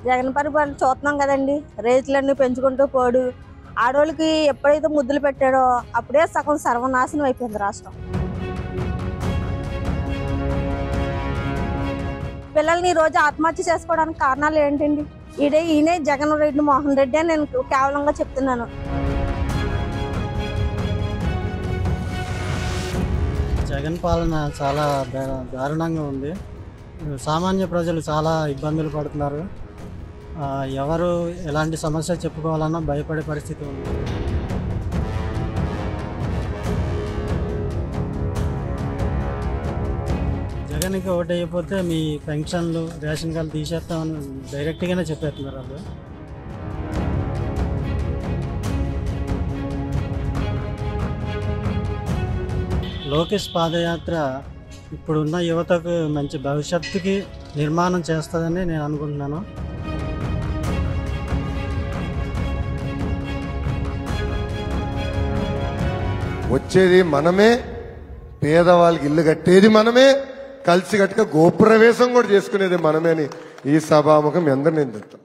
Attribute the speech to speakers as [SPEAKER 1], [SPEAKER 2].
[SPEAKER 1] జగన్ పరిపాలన చూస్తున్నాం కదండి. రేట్లన్నీ పెంచుకుంటూ పోడు. ఆడవాళ్ళకి ఎప్పుడైతే ముద్దులు పెట్టాడో అప్పుడే సగం సర్వనాశనం అయిపోయింది రాష్ట్రం. పిల్లల్ని ఈ రోజు ఆత్మహత్య చేసుకోవడానికి కారణాలు ఏంటండి? ఈయనే జగన్ రెడ్డి మోహన్ రెడ్డి అని నేను కేవలంగా చెప్తున్నాను.
[SPEAKER 2] జగన్ పాలన చాలా దారుణంగా ఉంది. సామాన్య ప్రజలు చాలా ఇబ్బందులు పడుతున్నారు. ఎవరు ఎలాంటి సమస్య చెప్పుకోవాలన్నా భయపడే పరిస్థితి ఉంది. జగన్కి ఓటు అయిపోతే మీ పెన్షన్లు రేషన్ కార్డు తీసేస్తామని డైరెక్ట్గానే చెప్పేస్తున్నారు వాళ్ళు. లోకేష్ పాదయాత్ర ఇప్పుడున్న యువతకు మంచి భవిష్యత్తుకి నిర్మాణం చేస్తుందని నేను అనుకుంటున్నాను.
[SPEAKER 3] వచ్చేది మనమే, పేదవాళ్ళకి ఇల్లు కట్టేది మనమే, కలిసి గట్టిగా గోప్రవేశం కూడా చేసుకునేది మనమే అని ఈ సభాముఖం మీ అందరూ నేను చెప్తాను.